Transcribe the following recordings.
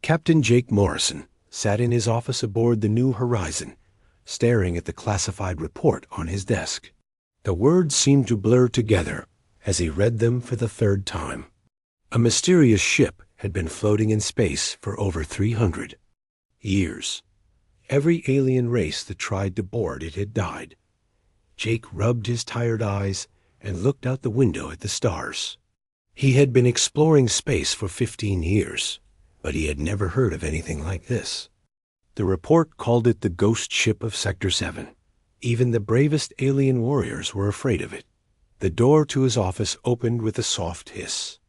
Captain Jake Morrison sat in his office aboard the New Horizon, staring at the classified report on his desk. The words seemed to blur together as he read them for the third time. A mysterious ship had been floating in space for over 300 years. Every alien race that tried to board it had died. Jake rubbed his tired eyes and looked out the window at the stars. He had been exploring space for 15 years, but he had never heard of anything like this. The report called it the ghost ship of Sector 7. Even the bravest alien warriors were afraid of it. The door to his office opened with a soft hiss.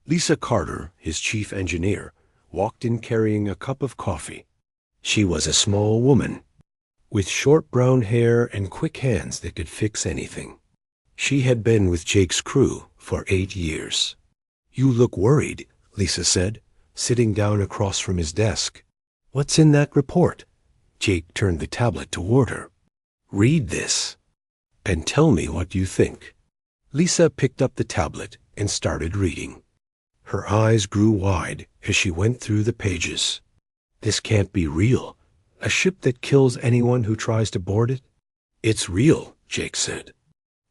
Lisa Carter, his chief engineer, walked in carrying a cup of coffee. She was a small woman, with short brown hair and quick hands that could fix anything. She had been with Jake's crew for 8 years. "You look worried," Lisa said, sitting down across from his desk. "What's in that report?" Jake turned the tablet toward her. "Read this, and tell me what you think." Lisa picked up the tablet and started reading. Her eyes grew wide as she went through the pages. "This can't be real. A ship that kills anyone who tries to board it?" "It's real," Jake said.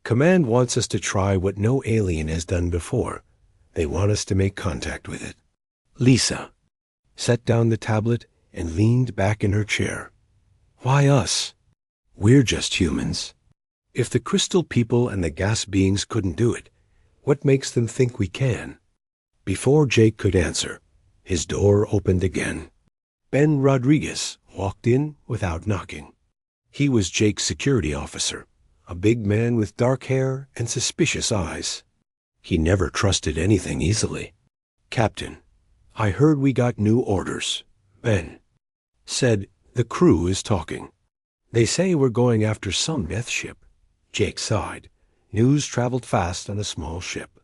"Command wants us to try what no alien has done before. They want us to make contact with it." Lisa set down the tablet and leaned back in her chair. "Why us? We're just humans. If the crystal people and the gas beings couldn't do it, what makes them think we can?" Before Jake could answer, his door opened again. Ben Rodriguez walked in without knocking. He was Jake's security officer, a big man with dark hair and suspicious eyes. He never trusted anything easily. "Captain, I heard we got new orders," Ben said. "The crew is talking. They say we're going after some death ship." Jake sighed. News traveled fast on a small ship.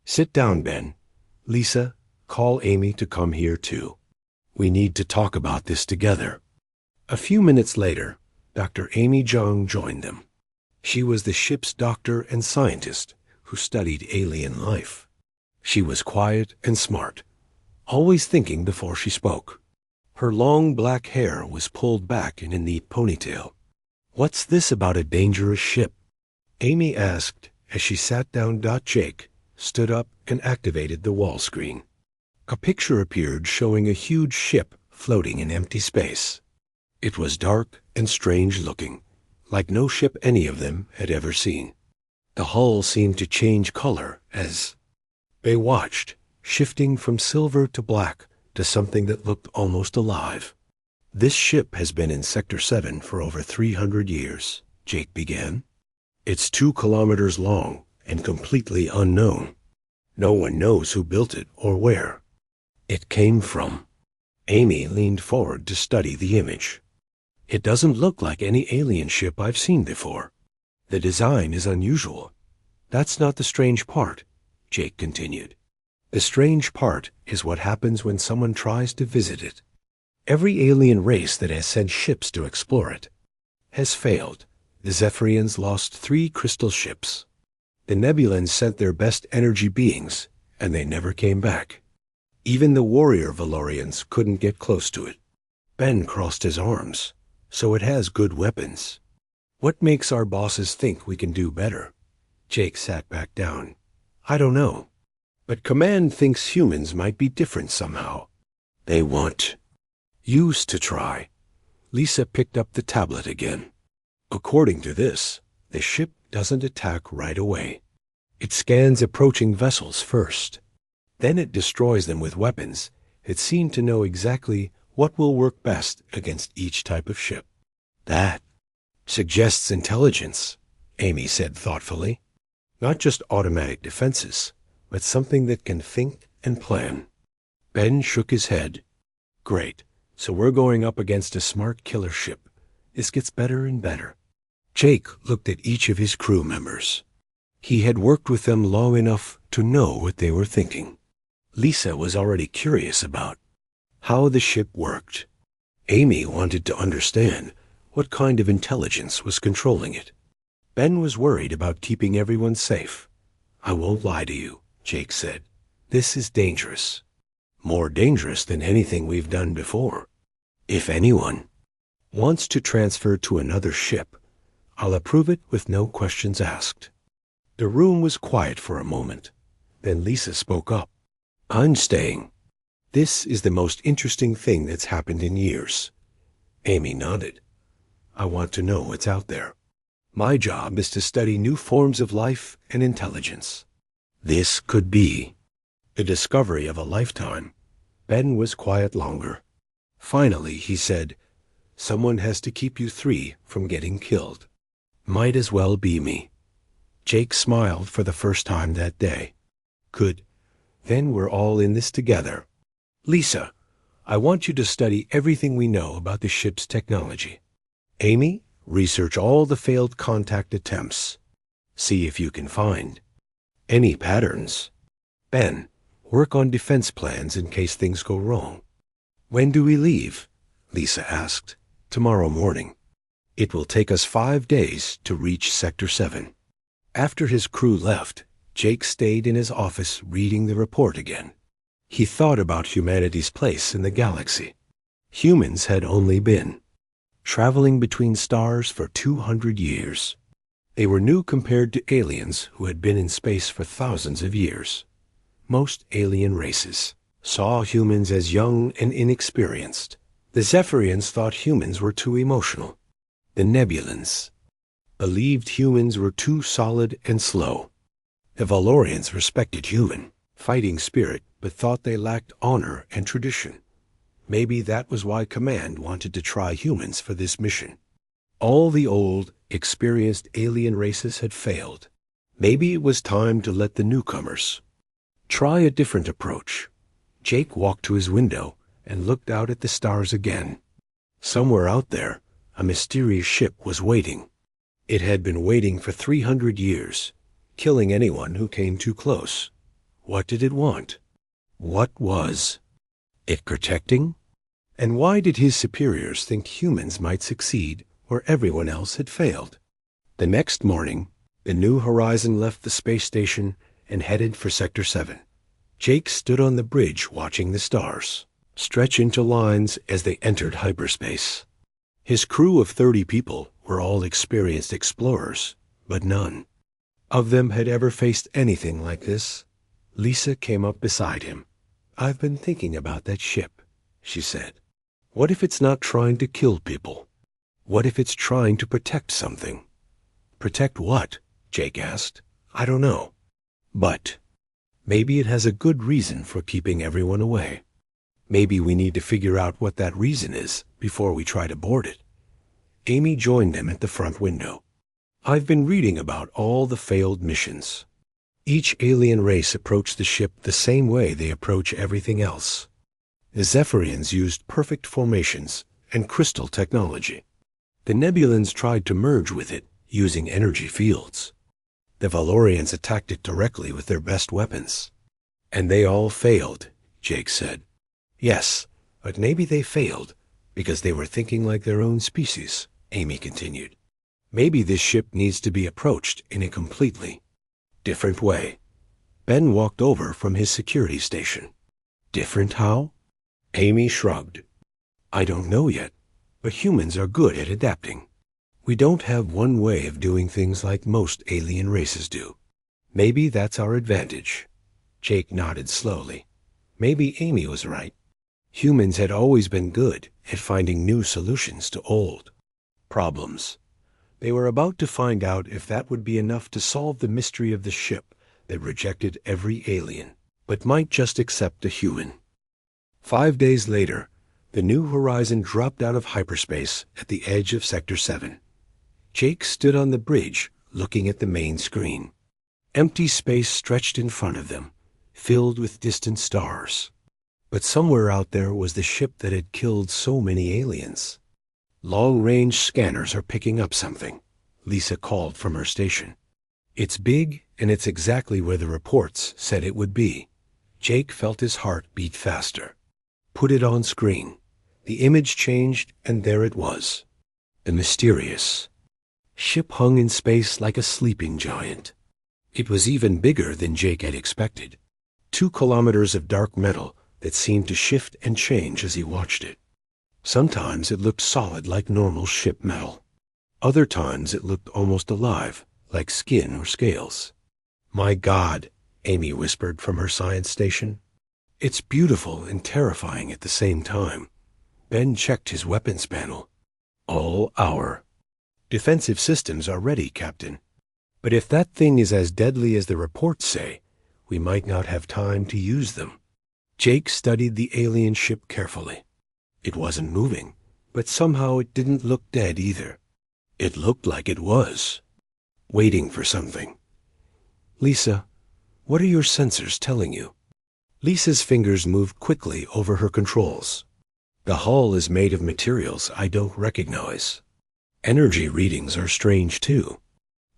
"Sit down, Ben. Lisa, call Amy to come here too. We need to talk about this together." A few minutes later, Dr. Amy Jung joined them. She was the ship's doctor and scientist who studied alien life. She was quiet and smart, always thinking before she spoke. Her long black hair was pulled back in a neat ponytail. "What's this about a dangerous ship?" Amy asked as she sat down. Jake stood up and activated the wall screen. A picture appeared showing a huge ship floating in empty space. It was dark and strange looking, like no ship any of them had ever seen. The hull seemed to change color as they watched, shifting from silver to black to something that looked almost alive. "This ship has been in Sector 7 for over 300 years, Jake began. "It's 2 kilometers long and completely unknown. No one knows who built it or where it came from." Amy leaned forward to study the image. "It doesn't look like any alien ship I've seen before. The design is unusual." "That's not the strange part," Jake continued. "The strange part is what happens when someone tries to visit it. Every alien race that has sent ships to explore it has failed. The Zephyrians lost 3 crystal ships. The Nebulans sent their best energy beings, and they never came back. Even the warrior Valorians couldn't get close to it." Ben crossed his arms. "So it has good weapons. What makes our bosses think we can do better?" Jake sat back down. "I don't know. But Command thinks humans might be different somehow. They want used to try." Lisa picked up the tablet again. "According to this, the ship doesn't attack right away. It scans approaching vessels first. Then it destroys them with weapons that seem to know exactly what will work best against each type of ship." "That suggests intelligence," Amy said thoughtfully. "Not just automatic defenses, but something that can think and plan." Ben shook his head. "Great. So we're going up against a smart killer ship. This gets better and better." Jake looked at each of his crew members. He had worked with them long enough to know what they were thinking. Lisa was already curious about how the ship worked. Amy wanted to understand what kind of intelligence was controlling it. Ben was worried about keeping everyone safe. "I won't lie to you," Jake said. "This is dangerous." More dangerous than anything we've done before. If anyone wants to transfer to another ship, I'll approve it with no questions asked." The room was quiet for a moment. Then Lisa spoke up. "I'm staying. This is the most interesting thing that's happened in years." Amy nodded. "I want to know what's out there. My job is to study new forms of life and intelligence. This could be the discovery of a lifetime." Ben was quiet longer. Finally, he said, "Someone has to keep you three from getting killed." "Might as well be me." Jake smiled for the first time that day. "Good. Then we're all in this together. Lisa, I want you to study everything we know about the ship's technology. Amy, research all the failed contact attempts. See if you can find any patterns. Ben, work on defense plans in case things go wrong." "When do we leave?" Lisa asked. "Tomorrow morning. It will take us 5 days to reach Sector 7. After his crew left, Jake stayed in his office reading the report again. He thought about humanity's place in the galaxy. Humans had only been traveling between stars for 200 years. They were new compared to aliens who had been in space for thousands of years. Most alien races saw humans as young and inexperienced. The Zephyrians thought humans were too emotional. The Nebulans believed humans were too solid and slow. The Valorians respected human fighting spirit, but thought they lacked honor and tradition. Maybe that was why Command wanted to try humans for this mission. All the old, experienced alien races had failed. Maybe it was time to let the newcomers try a different approach. Jake walked to his window and looked out at the stars again. Somewhere out there, a mysterious ship was waiting. It had been waiting for 300 years, killing anyone who came too close. What did it want? What was it protecting? And why did his superiors think humans might succeed where everyone else had failed? The next morning, the New Horizon left the space station and headed for Sector 7. Jake stood on the bridge watching the stars stretch into lines as they entered hyperspace. His crew of 30 people were all experienced explorers, but none of them had ever faced anything like this. Lisa came up beside him. "I've been thinking about that ship," she said. "What if it's not trying to kill people? What if it's trying to protect something?" "Protect what?" Jake asked. "I don't know. But maybe it has a good reason for keeping everyone away. Maybe we need to figure out what that reason is before we try to board it." Amy joined them at the front window. "I've been reading about all the failed missions. Each alien race approached the ship the same way they approach everything else. The Zephyrians used perfect formations and crystal technology. The Nebulans tried to merge with it using energy fields. The Valorians attacked it directly with their best weapons. And they all failed," Jake said. "Yes, but maybe they failed because they were thinking like their own species," Amy continued. "Maybe this ship needs to be approached in a completely different way." Ben walked over from his security station. "Different how?" Amy shrugged. "I don't know yet, but humans are good at adapting. We don't have one way of doing things like most alien races do. Maybe that's our advantage." Jake nodded slowly. Maybe Amy was right. Humans had always been good at finding new solutions to old problems. They were about to find out if that would be enough to solve the mystery of the ship that rejected every alien, but might just accept a human. 5 days later, the New Horizon dropped out of hyperspace at the edge of Sector 7. Jake stood on the bridge, looking at the main screen. Empty space stretched in front of them, filled with distant stars. But somewhere out there was the ship that had killed so many aliens. "Long-range scanners are picking up something," Lisa called from her station. "It's big, and it's exactly where the reports said it would be." Jake felt his heart beat faster. Put it on screen. The image changed, and there it was. The mysterious ship hung in space like a sleeping giant. It was even bigger than Jake had expected. 2 kilometers of dark metal that seemed to shift and change as he watched it. Sometimes it looked solid like normal ship metal. Other times it looked almost alive, like skin or scales. "My God," Amy whispered from her science station. "It's beautiful and terrifying at the same time." Ben checked his weapons panel. "All our defensive systems are ready, Captain. But if that thing is as deadly as the reports say, we might not have time to use them." Jake studied the alien ship carefully. It wasn't moving, but somehow it didn't look dead either. It looked like it was waiting for something. "Lisa, what are your sensors telling you?" Lisa's fingers moved quickly over her controls. "The hull is made of materials I don't recognize. Energy readings are strange too.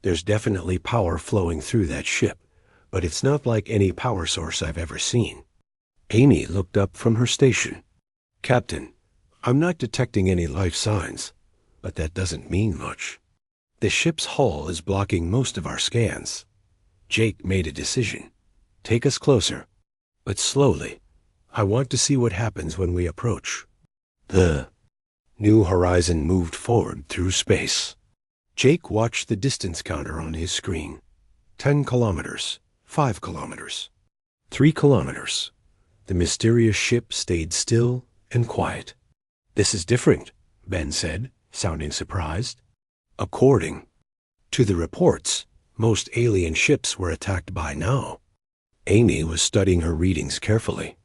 There's definitely power flowing through that ship, but it's not like any power source I've ever seen." Amy looked up from her station. "Captain, I'm not detecting any life signs, but that doesn't mean much. The ship's hull is blocking most of our scans." Jake made a decision. "Take us closer, but slowly. I want to see what happens when we approach." The New Horizon moved forward through space. Jake watched the distance counter on his screen. 10 kilometers, 5 kilometers, 3 kilometers. The mysterious ship stayed still and quiet. "This is different," Ben said, sounding surprised. "According to the reports, most alien ships were attacked by now." Amy was studying her readings carefully.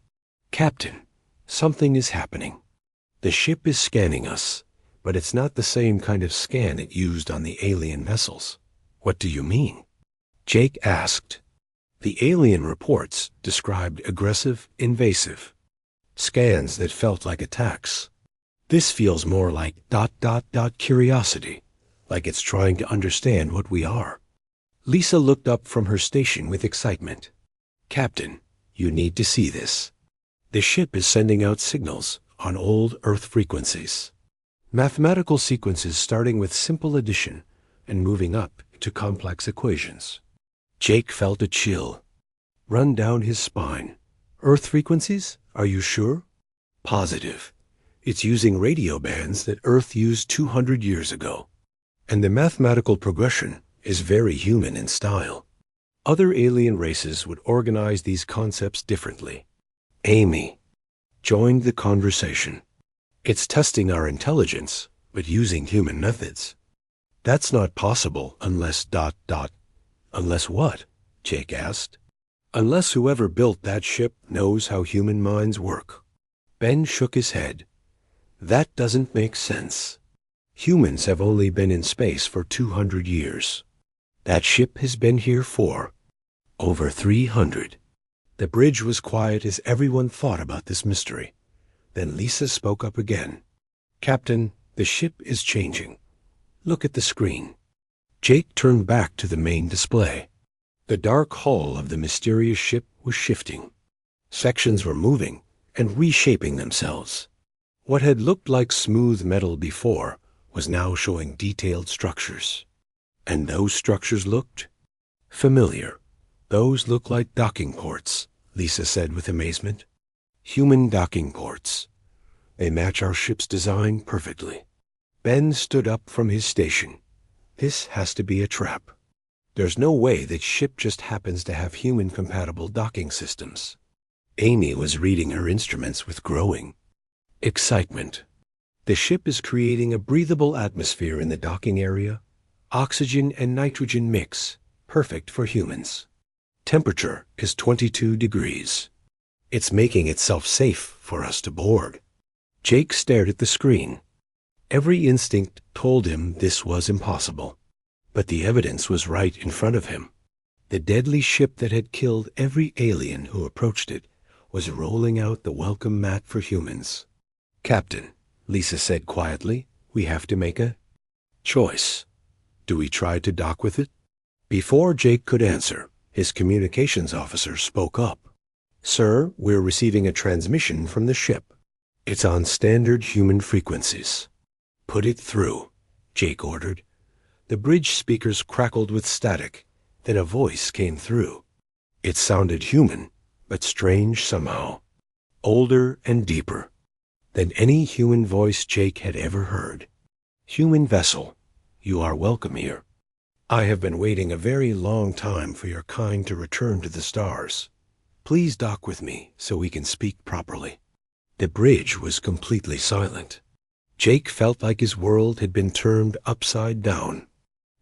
"Captain, something is happening. The ship is scanning us, but it's not the same kind of scan it used on the alien vessels." "What do you mean?" Jake asked. "The alien reports described aggressive, invasive scans that felt like attacks. This feels more like ... curiosity, like it's trying to understand what we are." Lisa looked up from her station with excitement. "Captain, you need to see this. The ship is sending out signals on old Earth frequencies. Mathematical sequences starting with simple addition and moving up to complex equations." Jake felt a chill run down his spine. "Earth frequencies? Are you sure?" "Positive. It's using radio bands that Earth used 200 years ago. And the mathematical progression is very human in style. Other alien races would organize these concepts differently." Amy joined the conversation. "It's testing our intelligence, but using human methods. That's not possible unless ... Unless what?" Jake asked. "Unless whoever built that ship knows how human minds work." Ben shook his head. "That doesn't make sense. Humans have only been in space for 200 years. That ship has been here for over 300. The bridge was quiet as everyone thought about this mystery. Then Lisa spoke up again. "Captain, the ship is changing. Look at the screen." Jake turned back to the main display. The dark hull of the mysterious ship was shifting. Sections were moving and reshaping themselves. What had looked like smooth metal before was now showing detailed structures. And those structures looked familiar. "Those look like docking ports," Lisa said with amazement. "Human docking ports. They match our ship's design perfectly." Ben stood up from his station. "This has to be a trap. There's no way that ship just happens to have human-compatible docking systems." Amy was reading her instruments with growing excitement. "The ship is creating a breathable atmosphere in the docking area. Oxygen and nitrogen mix, perfect for humans. Temperature is 22 degrees. It's making itself safe for us to board." Jake stared at the screen. Every instinct told him this was impossible. But the evidence was right in front of him. The deadly ship that had killed every alien who approached it was rolling out the welcome mat for humans. "Captain," Lisa said quietly, "we have to make a choice. Do we try to dock with it?" Before Jake could answer, his communications officer spoke up. "Sir, we're receiving a transmission from the ship. It's on standard human frequencies." "Put it through," Jake ordered. The bridge speakers crackled with static. Then a voice came through. It sounded human, but strange somehow. older and deeper than any human voice Jake had ever heard. "Human vessel, you are welcome here. I have been waiting a very long time for your kind to return to the stars. Please dock with me so we can speak properly." The bridge was completely silent. Jake felt like his world had been turned upside down.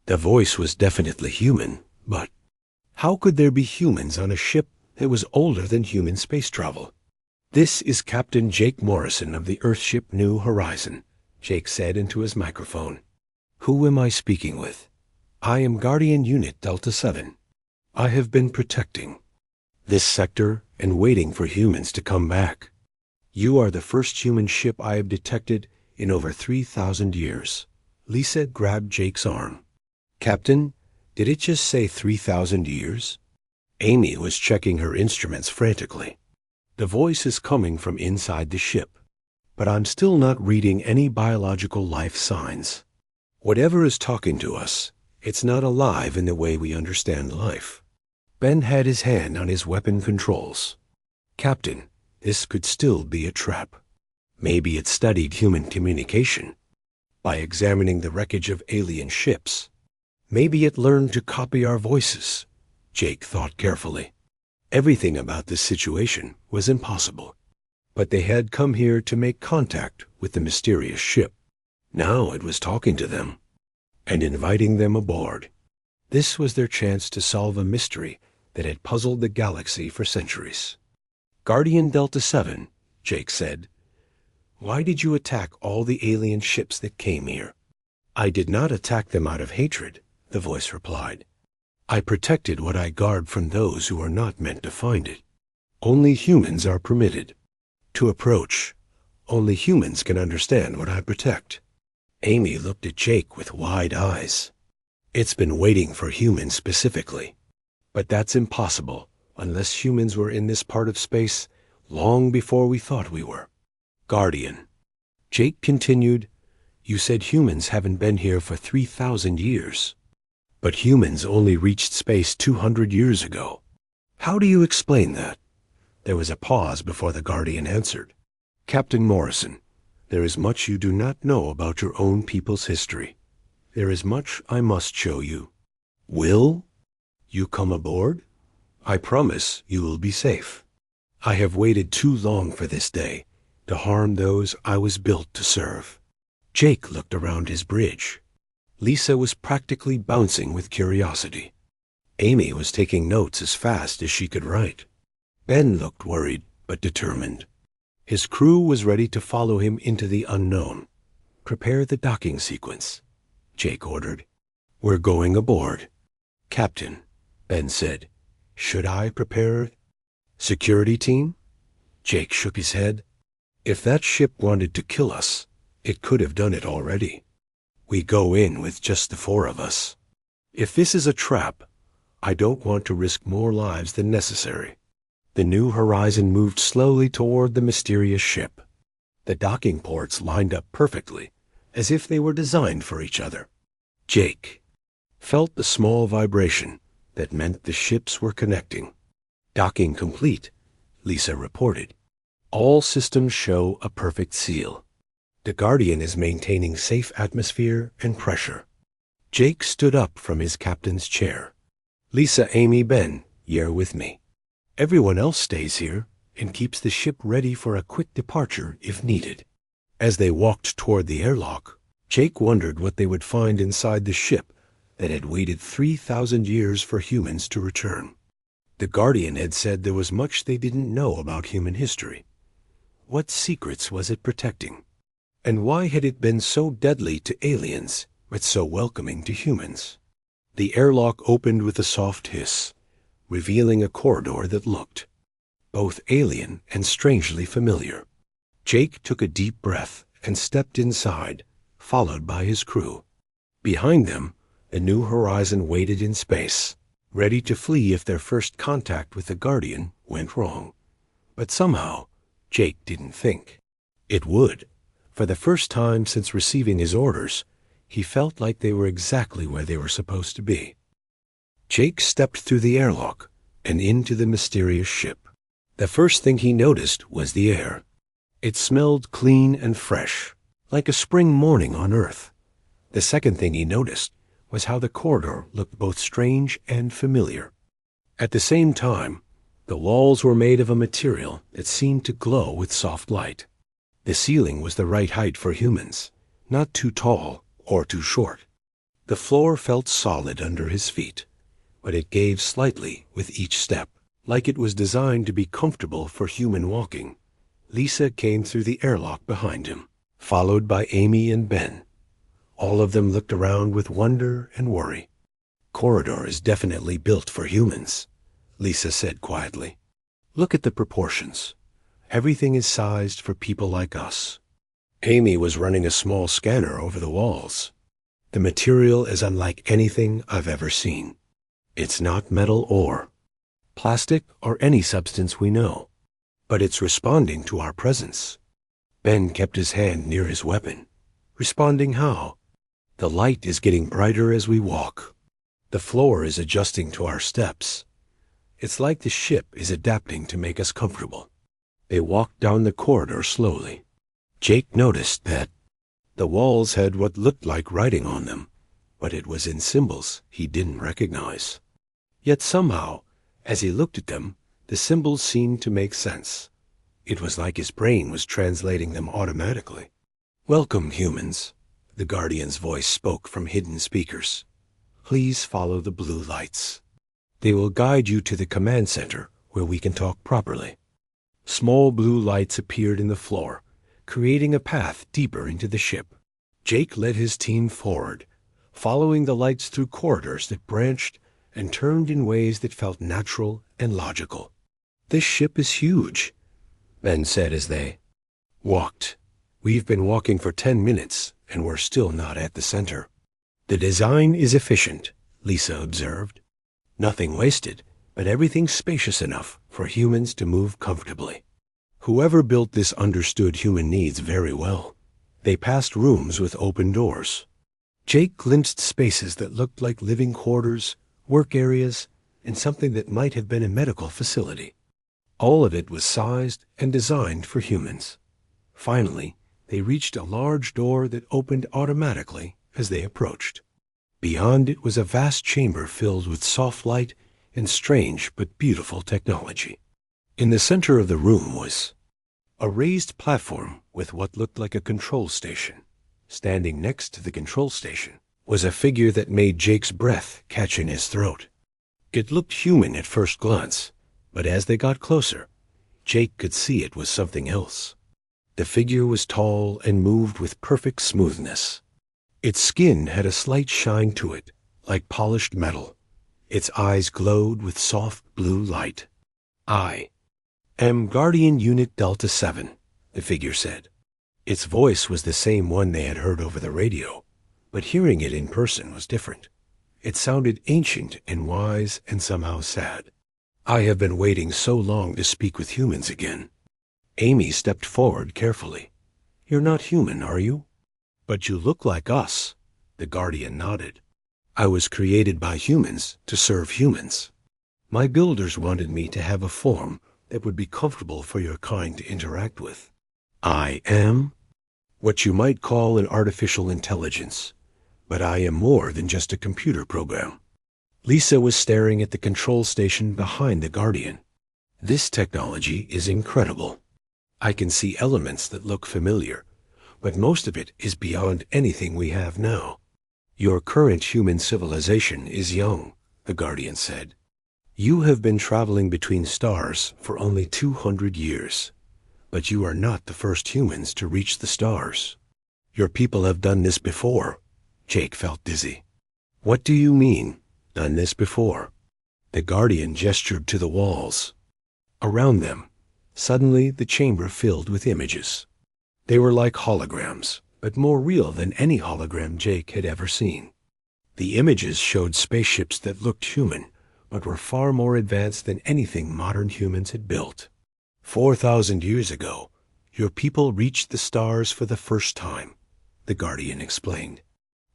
The voice was definitely human, but how could there be humans on a ship that was older than human space travel? "This is Captain Jake Morrison of the Earthship New Horizon," Jake said into his microphone. "Who am I speaking with?" "I am Guardian Unit Delta 7. I have been protecting this sector and waiting for humans to come back. You are the first human ship I have detected in over 3,000 years. Lisa grabbed Jake's arm. "Captain, did it just say 3,000 years? Amy was checking her instruments frantically. "The voice is coming from inside the ship, but I'm still not reading any biological life signs. Whatever is talking to us, it's not alive in the way we understand life." Ben had his hand on his weapon controls. "Captain, this could still be a trap. Maybe it studied human communication by examining the wreckage of alien ships. Maybe it learned to copy our voices," Jake thought carefully. Everything about this situation was impossible, but they had come here to make contact with the mysterious ship. Now it was talking to them and inviting them aboard. This was their chance to solve a mystery that had puzzled the galaxy for centuries. "Guardian Delta 7, Jake said, "why did you attack all the alien ships that came here?" "I did not attack them out of hatred," the voice replied. "I protected what I guard from those who are not meant to find it. Only humans are permitted to approach. Only humans can understand what I protect." Amy looked at Jake with wide eyes. "It's been waiting for humans specifically. But that's impossible unless humans were in this part of space long before we thought we were." "Guardian," Jake continued, "you said humans haven't been here for 3,000 years. But humans only reached space 200 years ago. How do you explain that?" There was a pause before the Guardian answered. "Captain Morrison, there is much you do not know about your own people's history. There is much I must show you." "Will you come aboard? I promise you will be safe. I have waited too long for this day to harm those I was built to serve." Jake looked around his bridge. Lisa was practically bouncing with curiosity. Amy was taking notes as fast as she could write. Ben looked worried but determined. His crew was ready to follow him into the unknown. "Prepare the docking sequence," Jake ordered. "We're going aboard." "Captain," Ben said, "should I prepare security team?" Jake shook his head. "If that ship wanted to kill us, it could have done it already. We go in with just the four of us. If this is a trap, I don't want to risk more lives than necessary." The New Horizon moved slowly toward the mysterious ship. The docking ports lined up perfectly, as if they were designed for each other. Jake felt the small vibration that meant the ships were connecting. "Docking complete," Lisa reported. "All systems show a perfect seal. The Guardian is maintaining safe atmosphere and pressure." Jake stood up from his captain's chair. "Lisa, Amy, Ben, you're with me. Everyone else stays here and keeps the ship ready for a quick departure if needed." As they walked toward the airlock, Jake wondered what they would find inside the ship that had waited 3,000 years for humans to return. The Guardian had said there was much they didn't know about human history. What secrets was it protecting? And why had it been so deadly to aliens, but so welcoming to humans? The airlock opened with a soft hiss, revealing a corridor that looked both alien and strangely familiar. Jake took a deep breath and stepped inside, followed by his crew. Behind them, a New Horizon waited in space, ready to flee if their first contact with the Guardian went wrong. But somehow, Jake didn't think it would. For the first time since receiving his orders, he felt like they were exactly where they were supposed to be. Jake stepped through the airlock and into the mysterious ship. The first thing he noticed was the air. It smelled clean and fresh, like a spring morning on Earth. The second thing he noticed was how the corridor looked both strange and familiar. At the same time, the walls were made of a material that seemed to glow with soft light. The ceiling was the right height for humans, not too tall or too short. The floor felt solid under his feet, but it gave slightly with each step, like it was designed to be comfortable for human walking. Lisa came through the airlock behind him, followed by Amy and Ben. All of them looked around with wonder and worry. "Corridor is definitely built for humans," Lisa said quietly. "Look at the proportions. Everything is sized for people like us." Amy was running a small scanner over the walls. "The material is unlike anything I've ever seen. It's not metal or plastic or any substance we know, but it's responding to our presence." Ben kept his hand near his weapon. "Responding how?" "The light is getting brighter as we walk. The floor is adjusting to our steps. It's like the ship is adapting to make us comfortable." They walked down the corridor slowly. Jake noticed that the walls had what looked like writing on them, but it was in symbols he didn't recognize. Yet somehow, as he looked at them, the symbols seemed to make sense. It was like his brain was translating them automatically. "Welcome, humans," the Guardian's voice spoke from hidden speakers. "Please follow the blue lights. They will guide you to the command center where we can talk properly." Small blue lights appeared in the floor, creating a path deeper into the ship. Jake led his team forward, following the lights through corridors that branched and turned in ways that felt natural and logical. "This ship is huge," Ben said as they walked. "We've been walking for 10 minutes, and we're still not at the center." "The design is efficient," Lisa observed. "Nothing wasted, but everything spacious enough for humans to move comfortably." Whoever built this understood human needs very well. They passed rooms with open doors. Jake glimpsed spaces that looked like living quarters, work areas, and something that might have been a medical facility. All of it was sized and designed for humans. Finally, they reached a large door that opened automatically as they approached. Beyond it was a vast chamber filled with soft light and strange but beautiful technology. In the center of the room was a raised platform with what looked like a control station. Standing next to the control station was a figure that made Jake's breath catch in his throat. It looked human at first glance, but as they got closer, Jake could see it was something else. The figure was tall and moved with perfect smoothness. Its skin had a slight shine to it, like polished metal. Its eyes glowed with soft blue light. "I am Guardian Unit Delta 7, the figure said. Its voice was the same one they had heard over the radio, but hearing it in person was different. It sounded ancient and wise and somehow sad. "I have been waiting so long to speak with humans again." Amy stepped forward carefully. "You're not human, are you?" "But you look like us." The Guardian nodded. "I was created by humans to serve humans. My builders wanted me to have a form that would be comfortable for your kind to interact with. I am what you might call an artificial intelligence, but I am more than just a computer program." Lisa was staring at the control station behind the Guardian. "This technology is incredible. I can see elements that look familiar, but most of it is beyond anything we have now." "Your current human civilization is young," the Guardian said. "You have been traveling between stars for only 200 years, but you are not the first humans to reach the stars. Your people have done this before." Jake felt dizzy. "What do you mean, done this before?" The Guardian gestured to the walls. Around them, suddenly the chamber filled with images. They were like holograms, but more real than any hologram Jake had ever seen. The images showed spaceships that looked human, but were far more advanced than anything modern humans had built. 4,000 years ago, your people reached the stars for the first time," the Guardian explained.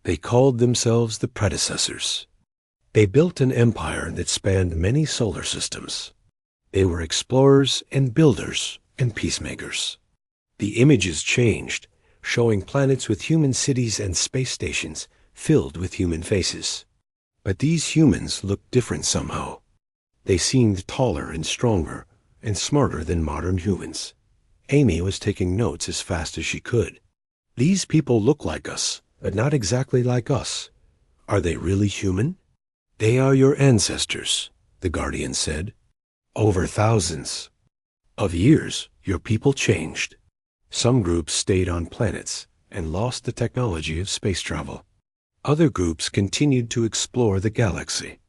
"They called themselves the predecessors. They built an empire that spanned many solar systems. They were explorers and builders and peacemakers. The images changed, showing planets with human cities and space stations filled with human faces. But these humans looked different somehow. They seemed taller and stronger and smarter than modern humans. Amy was taking notes as fast as she could. These people look like us, but not exactly like us. Are they really human? They are your ancestors, the Guardian said. Over thousands of years, your people changed. Some groups stayed on planets and lost the technology of space travel. Other groups continued to explore the galaxy.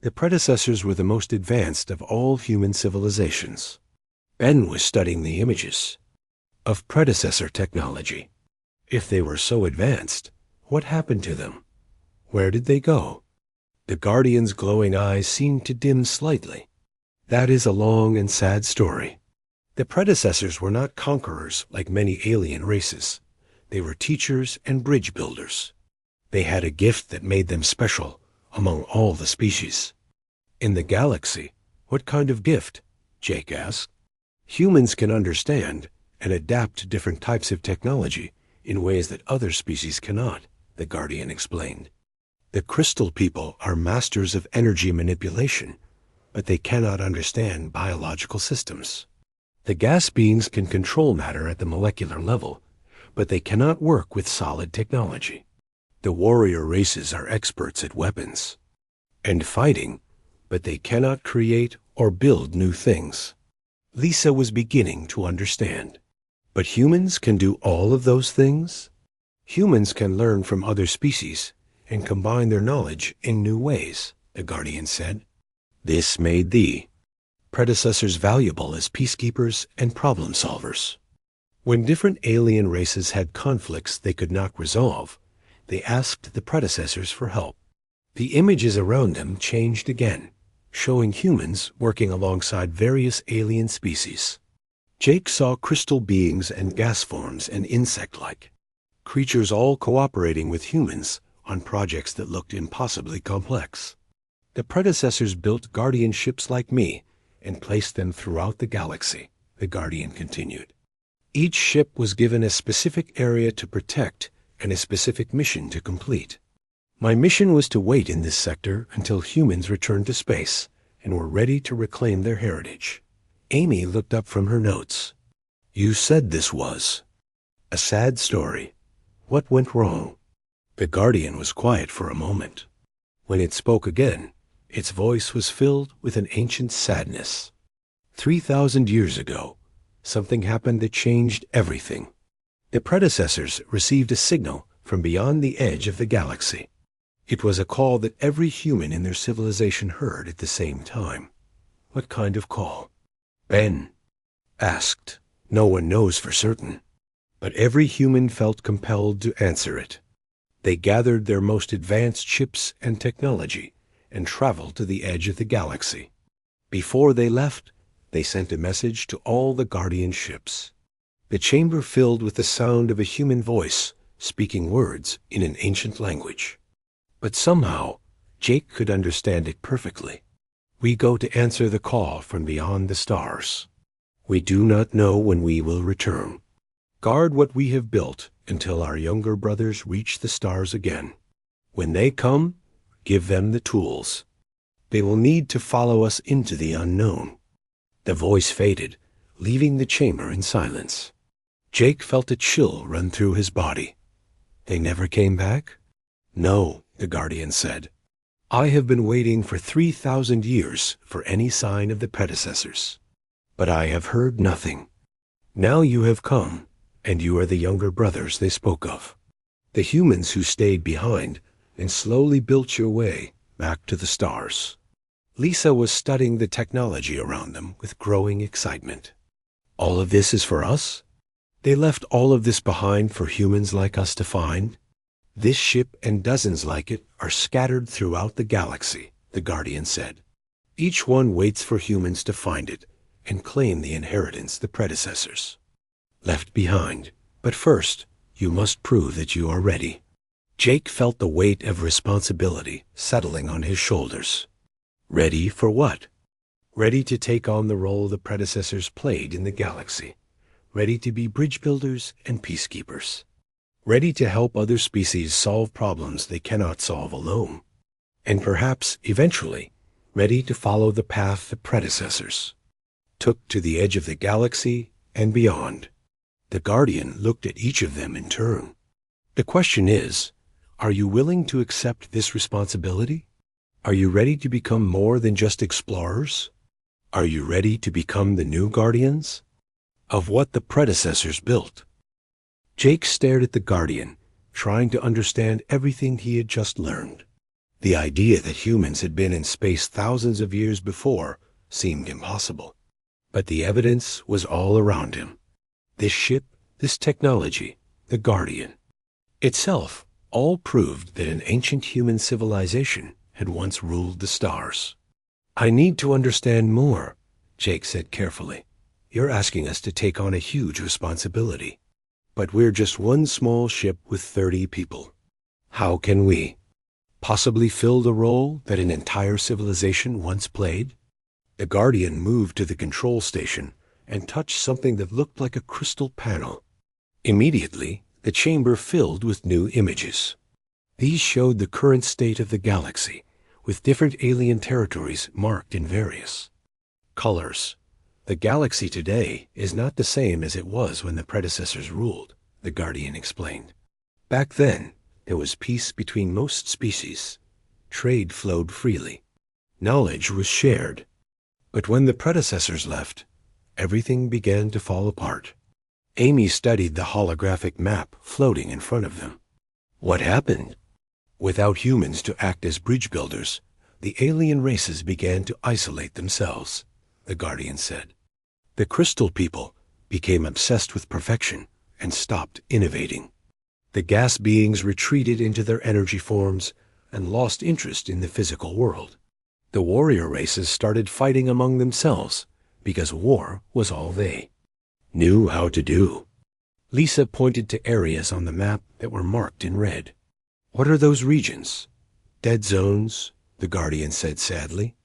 The predecessors were the most advanced of all human civilizations. Ben was studying the images of predecessor technology. If they were so advanced, what happened to them? Where did they go? The Guardian's glowing eyes seemed to dim slightly. That is a long and sad story. The predecessors were not conquerors like many alien races. They were teachers and bridge builders. They had a gift that made them special among all the species. In the galaxy, what kind of gift? Jake asked. Humans can understand and adapt to different types of technology in ways that other species cannot, the Guardian explained. The crystal people are masters of energy manipulation, but they cannot understand biological systems. The gas beings can control matter at the molecular level, but they cannot work with solid technology. The warrior races are experts at weapons and fighting, but they cannot create or build new things. Lisa was beginning to understand. But humans can do all of those things? Humans can learn from other species and combine their knowledge in new ways, the Guardian said. This made the predecessors valuable as peacekeepers and problem solvers. When different alien races had conflicts they could not resolve, they asked the predecessors for help. The images around them changed again, showing humans working alongside various alien species. Jake saw crystal beings and gas forms and insect-like creatures all cooperating with humans on projects that looked impossibly complex. The predecessors built guardian ships like me and placed them throughout the galaxy, the Guardian continued. Each ship was given a specific area to protect and a specific mission to complete. My mission was to wait in this sector until humans returned to space and were ready to reclaim their heritage. Amy looked up from her notes. You said this was a sad story. What went wrong? The Guardian was quiet for a moment. When it spoke again, its voice was filled with an ancient sadness. 3,000 years ago, something happened that changed everything. The predecessors received a signal from beyond the edge of the galaxy. It was a call that every human in their civilization heard at the same time. What kind of call? Ben asked. No one knows for certain, but every human felt compelled to answer it. They gathered their most advanced ships and technology and traveled to the edge of the galaxy. Before they left, they sent a message to all the Guardian ships. The chamber filled with the sound of a human voice speaking words in an ancient language. But somehow, Jake could understand it perfectly. We go to answer the call from beyond the stars. We do not know when we will return. Guard what we have built until our younger brothers reach the stars again. When they come, give them the tools. They will need to follow us into the unknown. The voice faded, leaving the chamber in silence. Jake felt a chill run through his body. They never came back? No, the Guardian said. I have been waiting for 3,000 years for any sign of the predecessors. But I have heard nothing. Now you have come, and you are the younger brothers they spoke of. The humans who stayed behind and slowly built your way back to the stars. Lisa was studying the technology around them with growing excitement. All of this is for us? They left all of this behind for humans like us to find? This ship and dozens like it are scattered throughout the galaxy, the Guardian said. Each one waits for humans to find it and claim the inheritance the predecessors left behind. But first, you must prove that you are ready. Jake felt the weight of responsibility settling on his shoulders. Ready for what? ready to take on the role the predecessors played in the galaxy, ready to be bridge builders and peacekeepers, ready to help other species solve problems they cannot solve alone, and perhaps, eventually, ready to follow the path the predecessors took to the edge of the galaxy and beyond. The Guardian looked at each of them in turn. The question is, are you willing to accept this responsibility? Are you ready to become more than just explorers? Are you ready to become the new guardians of what the predecessors built? Jake stared at the Guardian, trying to understand everything he had just learned. The idea that humans had been in space thousands of years before seemed impossible. But the evidence was all around him. This ship, this technology, the Guardian itself, all proved that an ancient human civilization had once ruled the stars. I need to understand more, Jake said carefully. You're asking us to take on a huge responsibility. But we're just one small ship with 30 people. How can we possibly fill the role that an entire civilization once played? The Guardian moved to the control station and touched something that looked like a crystal panel. Immediately, the chamber filled with new images. These showed the current state of the galaxy, with different alien territories marked in various colors. The galaxy today is not the same as it was when the predecessors ruled, the Guardian explained. Back then, there was peace between most species. Trade flowed freely. Knowledge was shared. But when the predecessors left, everything began to fall apart. Amy studied the holographic map floating in front of them. What happened? Without humans to act as bridge builders, the alien races began to isolate themselves, the Guardian said. The crystal people became obsessed with perfection and stopped innovating. The gas beings retreated into their energy forms and lost interest in the physical world. The warrior races started fighting among themselves because war was all they knew how to do. Lisa pointed to areas on the map that were marked in red. What are those regions? Dead zones, the Guardian said sadly.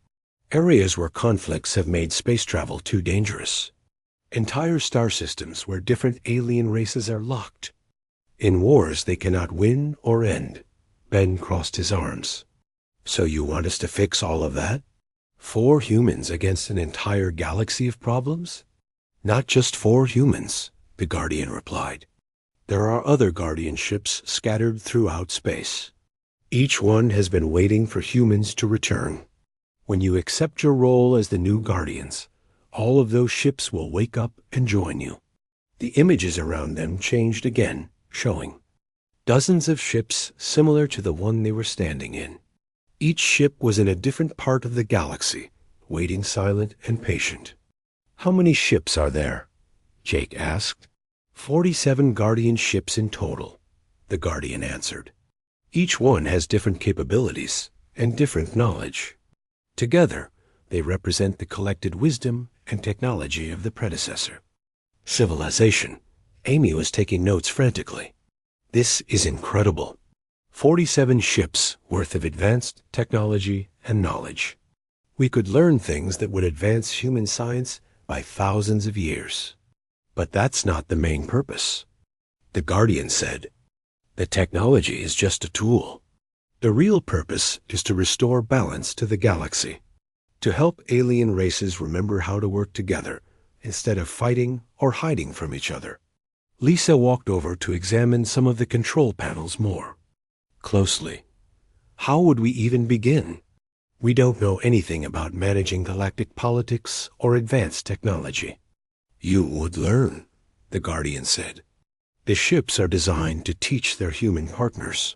Areas where conflicts have made space travel too dangerous. Entire star systems where different alien races are locked. In wars they cannot win or end. Ben crossed his arms. So you want us to fix all of that? 4 humans against an entire galaxy of problems? Not just 4 humans, the Guardian replied. There are other Guardian ships scattered throughout space. Each one has been waiting for humans to return. When you accept your role as the new Guardians, all of those ships will wake up and join you. The images around them changed again, showing dozens of ships similar to the one they were standing in. Each ship was in a different part of the galaxy, waiting silent and patient. How many ships are there? Jake asked. 47 Guardian ships in total, the Guardian answered. Each one has different capabilities and different knowledge. Together, they represent the collected wisdom and technology of the predecessor civilization. Amy was taking notes frantically. This is incredible. 47 ships worth of advanced technology and knowledge. We could learn things that would advance human science by thousands of years. But that's not the main purpose. The Guardian said, the technology is just a tool. The real purpose is to restore balance to the galaxy, to help alien races remember how to work together instead of fighting or hiding from each other. Lisa walked over to examine some of the control panels more closely. How would we even begin? We don't know anything about managing galactic politics or advanced technology. You would learn, the Guardian said. The ships are designed to teach their human partners.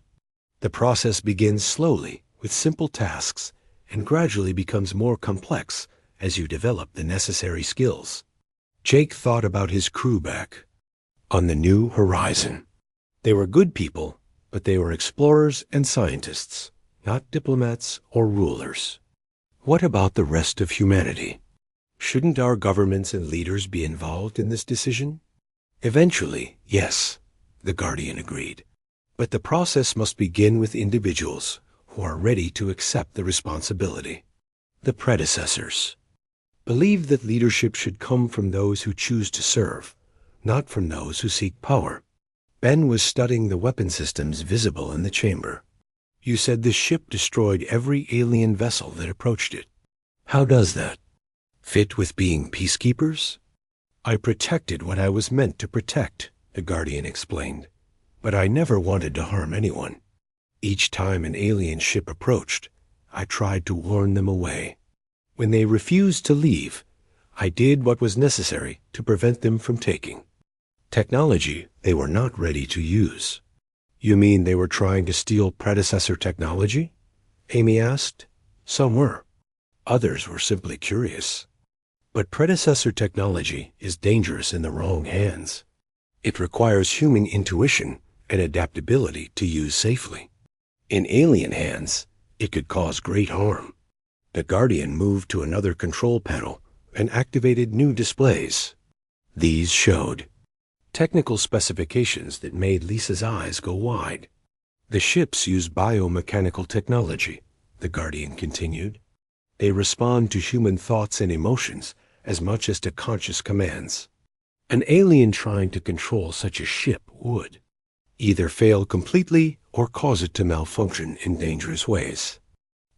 The process begins slowly with simple tasks and gradually becomes more complex as you develop the necessary skills. Jake thought about his crew back on the New Horizon. They were good people, but they were explorers and scientists, not diplomats or rulers. What about the rest of humanity? Shouldn't our governments and leaders be involved in this decision? Eventually, yes, the Guardian agreed. But the process must begin with individuals who are ready to accept the responsibility. The predecessors. believed that leadership should come from those who choose to serve, not from those who seek power. Ben was studying the weapon systems visible in the chamber. You said the ship destroyed every alien vessel that approached it. How does that fit with being peacekeepers? I protected what I was meant to protect, the Guardian explained. But I never wanted to harm anyone. Each time an alien ship approached, I tried to warn them away. When they refused to leave, I did what was necessary to prevent them from taking technology they were not ready to use. You mean they were trying to steal predecessor technology? Amy asked. Some were. Others were simply curious. But predecessor technology is dangerous in the wrong hands. It requires human intuition and adaptability to use safely. In alien hands, it could cause great harm. The Guardian moved to another control panel and activated new displays. These showed technical specifications that made Lisa's eyes go wide. The ships use biomechanical technology, the Guardian continued. They respond to human thoughts and emotions as much as to conscious commands. An alien trying to control such a ship would either fail completely or cause it to malfunction in dangerous ways.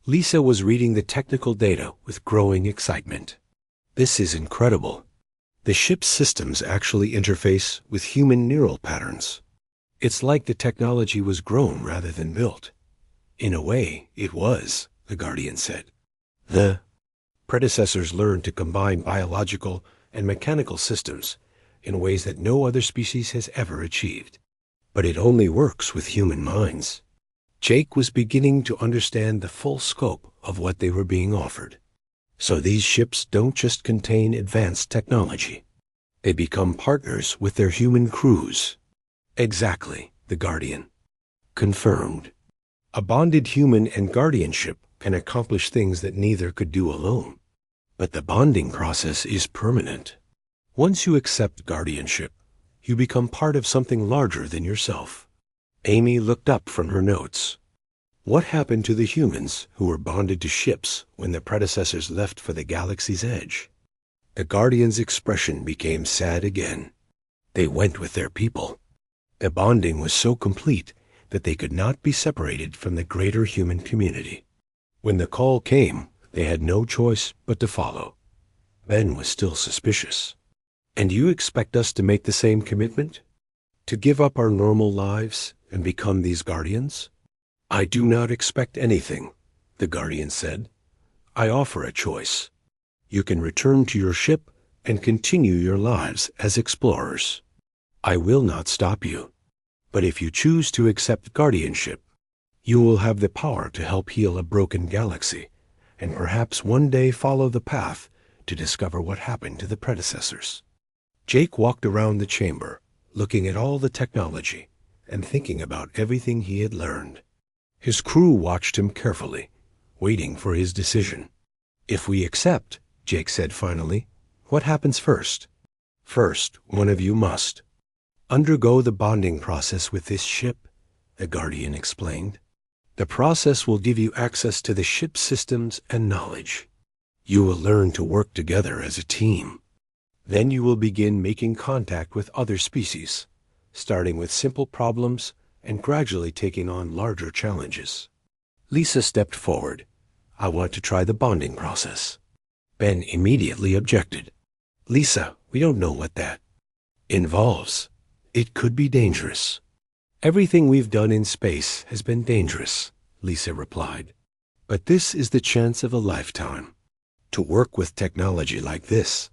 Lisa was reading the technical data with growing excitement. This is incredible. The ship's systems actually interface with human neural patterns. It's like the technology was grown rather than built. In a way, it was, the Guardian said. The predecessors learned to combine biological and mechanical systems in ways that no other species has ever achieved. But it only works with human minds. Jake was beginning to understand the full scope of what they were being offered. So these ships don't just contain advanced technology. They become partners with their human crews. Exactly, the Guardian confirmed. A bonded human and guardianship can accomplish things that neither could do alone. But the bonding process is permanent. Once you accept guardianship, you become part of something larger than yourself. Amy looked up from her notes. What happened to the humans who were bonded to ships when the predecessors left for the galaxy's edge? The Guardian's expression became sad again. They went with their people. The bonding was so complete that they could not be separated from the greater human community. When the call came, they had no choice but to follow. Ben was still suspicious. And you expect us to make the same commitment? To give up our normal lives and become these guardians? I do not expect anything, the Guardian said. I offer a choice. You can return to your ship and continue your lives as explorers. I will not stop you. But if you choose to accept guardianship, you will have the power to help heal a broken galaxy, and perhaps one day follow the path to discover what happened to the predecessors. Jake walked around the chamber, looking at all the technology and thinking about everything he had learned. His crew watched him carefully, waiting for his decision. If we accept, Jake said finally, what happens first? First, one of you must undergo the bonding process with this ship, the Guardian explained. The process will give you access to the ship's systems and knowledge. You will learn to work together as a team. Then you will begin making contact with other species, starting with simple problems and gradually taking on larger challenges. Lisa stepped forward. I want to try the bonding process. Ben immediately objected. Lisa, we don't know what that involves. It could be dangerous. Everything we've done in space has been dangerous, Lisa replied. But this is the chance of a lifetime. To work with technology like this,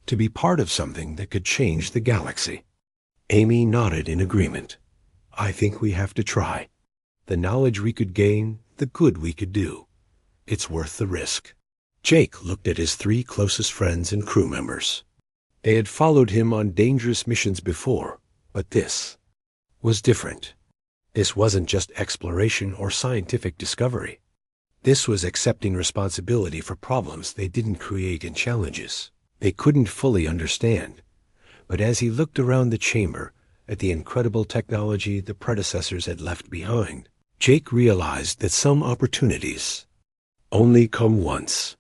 to be part of something that could change the galaxy. Amy nodded in agreement. I think we have to try. The knowledge we could gain, the good we could do. It's worth the risk. Jake looked at his 3 closest friends and crew members. They had followed him on dangerous missions before, but this was different. This wasn't just exploration or scientific discovery. This was accepting responsibility for problems they didn't create and challenges they couldn't fully understand. But as he looked around the chamber at the incredible technology the predecessors had left behind, Jake realized that some opportunities only come once.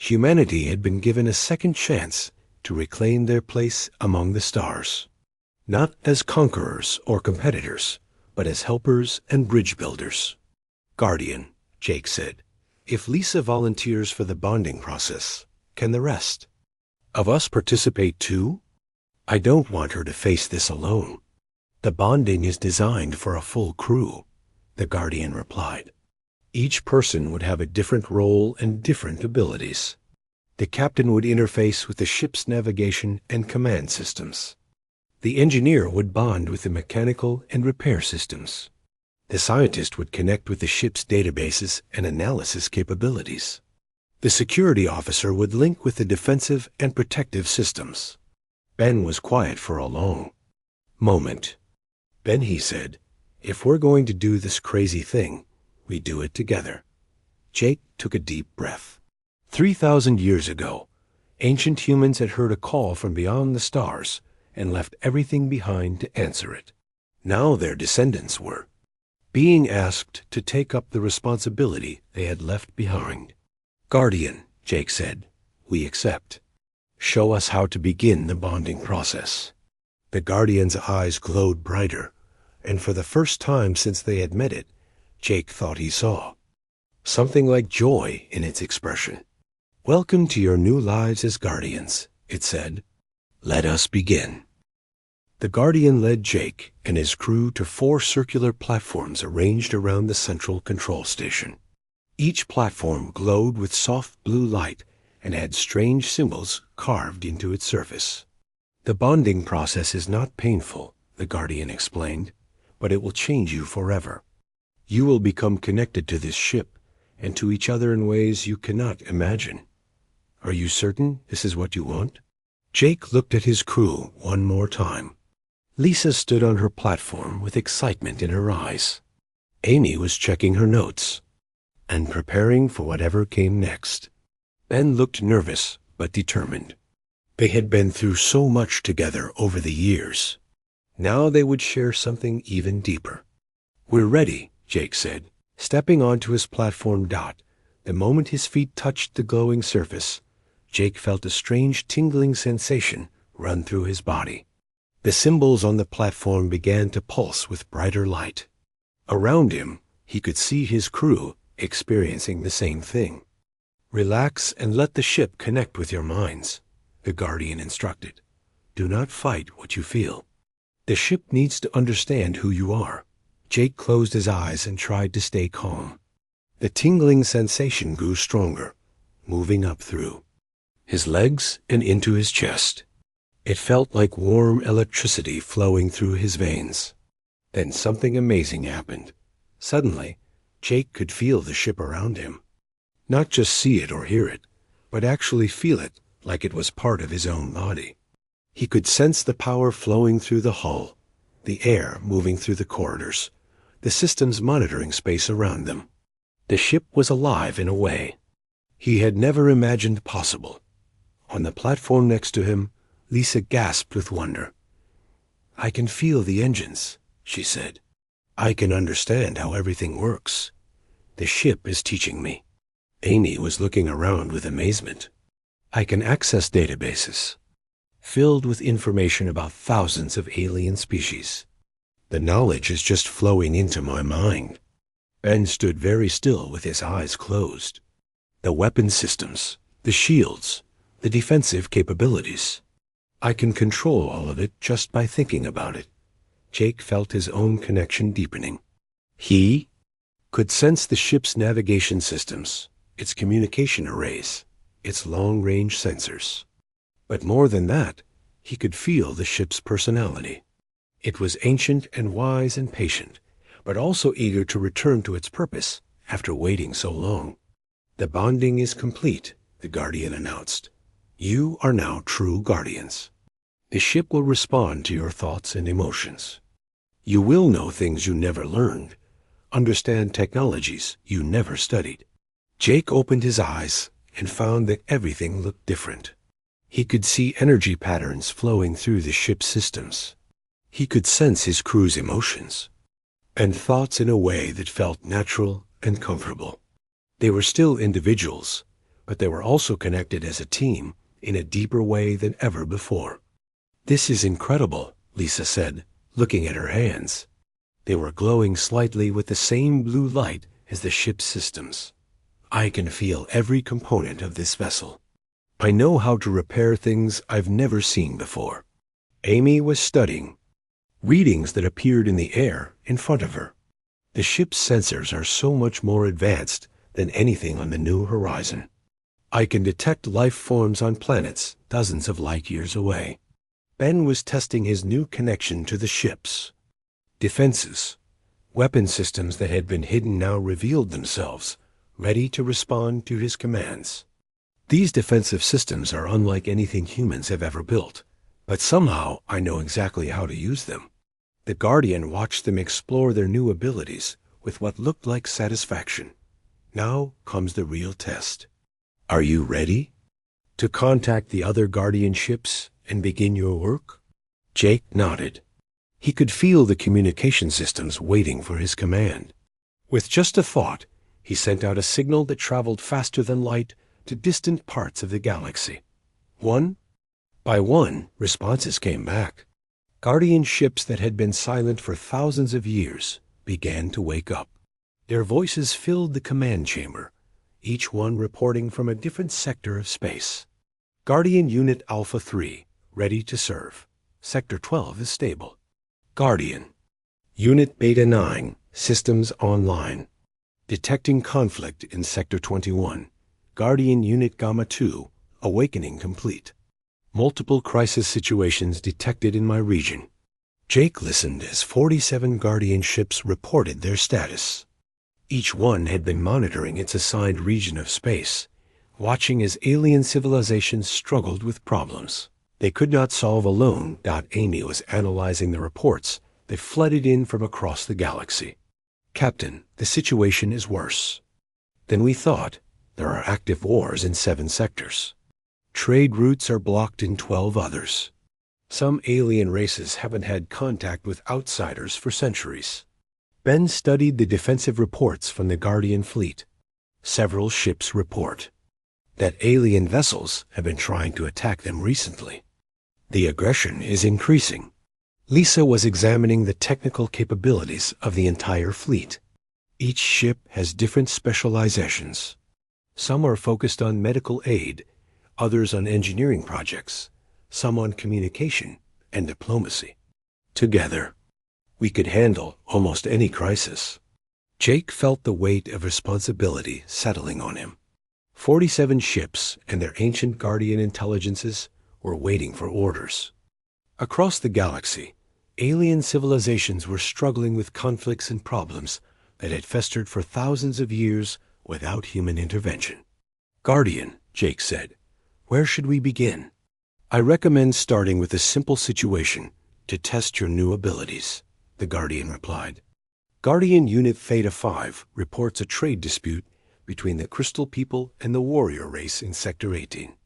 Humanity had been given a second chance to reclaim their place among the stars, not as conquerors or competitors, but as helpers and bridge builders. "Guardian," Jake said, "if Lisa volunteers for the bonding process, can the rest of us participate too? I don't want her to face this alone." "The bonding is designed for a full crew," the Guardian replied. "Each person would have a different role and different abilities. The captain would interface with the ship's navigation and command systems. The engineer would bond with the mechanical and repair systems. The scientist would connect with the ship's databases and analysis capabilities. The security officer would link with the defensive and protective systems." Ben was quiet for a long moment. "Ben," he said, "if we're going to do this crazy thing, we do it together." Jake took a deep breath. 3,000 years ago, ancient humans had heard a call from beyond the stars and left everything behind to answer it. Now their descendants were being asked to take up the responsibility they had left behind. "Guardian," Jake said, "we accept. Show us how to begin the bonding process." The Guardian's eyes glowed brighter, and for the first time since they had met it, Jake thought he saw something like joy in its expression. "Welcome to your new lives as Guardians," it said. "Let us begin." The Guardian led Jake and his crew to 4 circular platforms arranged around the central control station. Each platform glowed with soft blue light and had strange symbols carved into its surface. "The bonding process is not painful," the Guardian explained, "but it will change you forever. You will become connected to this ship and to each other in ways you cannot imagine. Are you certain this is what you want?" Jake looked at his crew one more time. Lisa stood on her platform with excitement in her eyes. Amy was checking her notes and preparing for whatever came next. Ben looked nervous but determined. They had been through so much together over the years. Now they would share something even deeper. "We're ready," Jake said, stepping onto his platform dot. The moment his feet touched the glowing surface, Jake felt a strange tingling sensation run through his body. The symbols on the platform began to pulse with brighter light. Around him, he could see his crew experiencing the same thing. "Relax and let the ship connect with your minds," the Guardian instructed. "Do not fight what you feel. The ship needs to understand who you are." Jake closed his eyes and tried to stay calm. The tingling sensation grew stronger, moving up through his legs and into his chest. It felt like warm electricity flowing through his veins. Then something amazing happened. Suddenly, Jake could feel the ship around him. Not just see it or hear it, but actually feel it like it was part of his own body. He could sense the power flowing through the hull, the air moving through the corridors, the systems monitoring space around them. The ship was alive in a way he had never imagined possible. On the platform next to him, Lisa gasped with wonder. "I can feel the engines," she said. "I can understand how everything works. The ship is teaching me." Amy was looking around with amazement. "I can access databases filled with information about thousands of alien species. The knowledge is just flowing into my mind." Ben stood very still with his eyes closed. "The weapon systems, the shields, the defensive capabilities. I can control all of it just by thinking about it." Jake felt his own connection deepening. He could sense the ship's navigation systems, its communication arrays, its long-range sensors. But more than that, he could feel the ship's personality. It was ancient and wise and patient, but also eager to return to its purpose after waiting so long. "The bonding is complete," the Guardian announced. "You are now true Guardians. The ship will respond to your thoughts and emotions. You will know things you never learned, understand technologies you never studied." Jake opened his eyes and found that everything looked different. He could see energy patterns flowing through the ship's systems. He could sense his crew's emotions and thoughts in a way that felt natural and comfortable. They were still individuals, but they were also connected as a team in a deeper way than ever before. "This is incredible," Lisa said, looking at her hands. They were glowing slightly with the same blue light as the ship's systems. "I can feel every component of this vessel. I know how to repair things I've never seen before." Amy was studying readings that appeared in the air in front of her. "The ship's sensors are so much more advanced than anything on the New Horizon. I can detect life forms on planets dozens of light years away." Ben was testing his new connection to the ship's defenses. Weapon systems that had been hidden now revealed themselves, ready to respond to his commands. "These defensive systems are unlike anything humans have ever built, but somehow I know exactly how to use them." The Guardian watched them explore their new abilities with what looked like satisfaction. "Now comes the real test. Are you ready to contact the other Guardian ships and begin your work?" Jake nodded. He could feel the communication systems waiting for his command. With just a thought, he sent out a signal that traveled faster than light to distant parts of the galaxy. One by one, responses came back. Guardian ships that had been silent for thousands of years began to wake up. Their voices filled the command chamber, each one reporting from a different sector of space. "Guardian Unit Alpha 3, ready to serve. Sector 12 is stable." "Guardian Unit Beta 9, systems online. Detecting conflict in Sector 21. Guardian Unit Gamma 2, awakening complete. Multiple crisis situations detected in my region." Jake listened as 47 Guardian ships reported their status. Each one had been monitoring its assigned region of space, watching as alien civilizations struggled with problems they could not solve alone. Amy was analyzing the reports that flooded in from across the galaxy. "Captain, the situation is worse than we thought. There are active wars in 7 sectors. Trade routes are blocked in 12 others. Some alien races haven't had contact with outsiders for centuries." Ben studied the defensive reports from the Guardian fleet. Several ships report that alien vessels have been trying to attack them recently. The aggression is increasing. Lisa was examining the technical capabilities of the entire fleet. Each ship has different specializations. Some are focused on medical aid, others on engineering projects, some on communication and diplomacy. Together, we could handle almost any crisis. Jake felt the weight of responsibility settling on him. 47 ships and their ancient Guardian intelligences were waiting for orders. Across the galaxy, alien civilizations were struggling with conflicts and problems that had festered for thousands of years without human intervention. "Guardian," Jake said, "where should we begin?" "I recommend starting with a simple situation to test your new abilities," the Guardian replied. "Guardian Unit Theta 5 reports a trade dispute between the Crystal People and the Warrior race in Sector 18.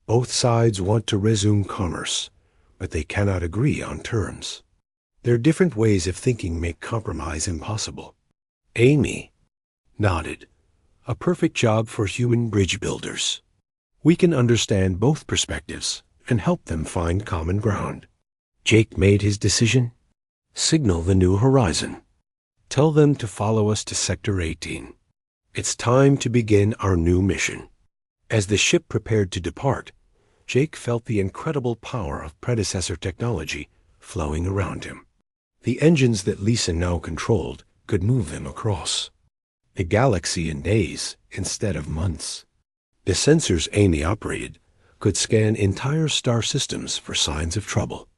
Both sides want to resume commerce, but they cannot agree on terms. Their different ways of thinking make compromise impossible." Amy nodded. "A perfect job for human bridge builders. We can understand both perspectives and help them find common ground." Jake made his decision. "Signal the New Horizon. Tell them to follow us to Sector 18. It's time to begin our new mission." As the ship prepared to depart, Jake felt the incredible power of predecessor technology flowing around him. The engines that Lisa now controlled could move them across the galaxy in days instead of months. The sensors Amy operated could scan entire star systems for signs of trouble.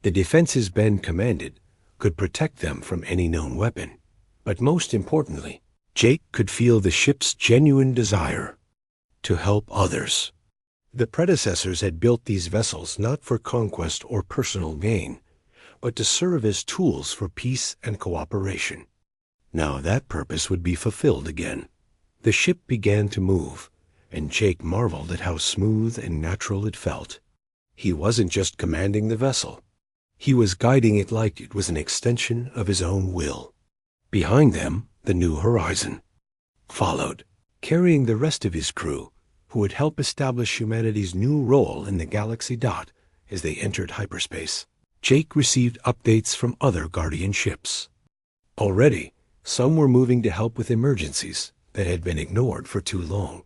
The defenses Ben commanded could protect them from any known weapon. But most importantly, Jake could feel the ship's genuine desire to help others. The predecessors had built these vessels not for conquest or personal gain, but to serve as tools for peace and cooperation. Now that purpose would be fulfilled again. The ship began to move, and Jake marveled at how smooth and natural it felt. He wasn't just commanding the vessel. He was guiding it like it was an extension of his own will. Behind them, the New Horizon followed, carrying the rest of his crew, who would help establish humanity's new role in the galaxy dot as they entered hyperspace. Jake received updates from other Guardian ships. Already, some were moving to help with emergencies that had been ignored for too long.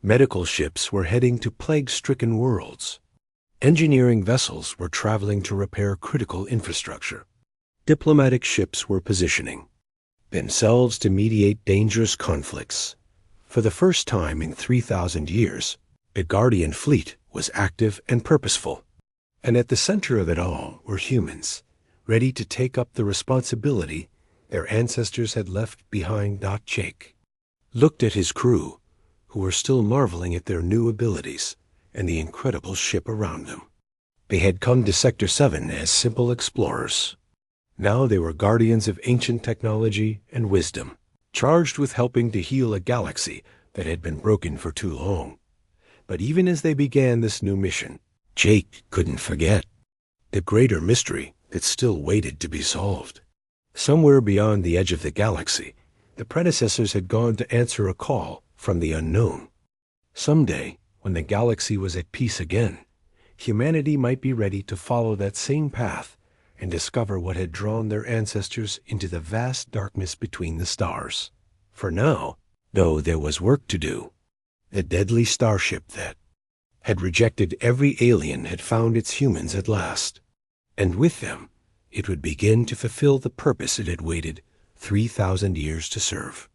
Medical ships were heading to plague-stricken worlds. Engineering vessels were traveling to repair critical infrastructure. Diplomatic ships were positioning themselves to mediate dangerous conflicts. For the first time in 3,000 years, the Guardian fleet was active and purposeful. And at the center of it all were humans, ready to take up the responsibility their ancestors had left behind. Jake looked at his crew, who were still marveling at their new abilities and the incredible ship around them. They had come to Sector 7 as simple explorers. Now they were guardians of ancient technology and wisdom, charged with helping to heal a galaxy that had been broken for too long. But even as they began this new mission, Jake couldn't forget the greater mystery that still waited to be solved. Somewhere beyond the edge of the galaxy, the predecessors had gone to answer a call from the unknown. Someday, when the galaxy was at peace again, humanity might be ready to follow that same path and discover what had drawn their ancestors into the vast darkness between the stars. For now, though there was work to do, the deadly starship that had rejected every alien had found its humans at last, and with them it would begin to fulfill the purpose it had waited 3,000 years to serve.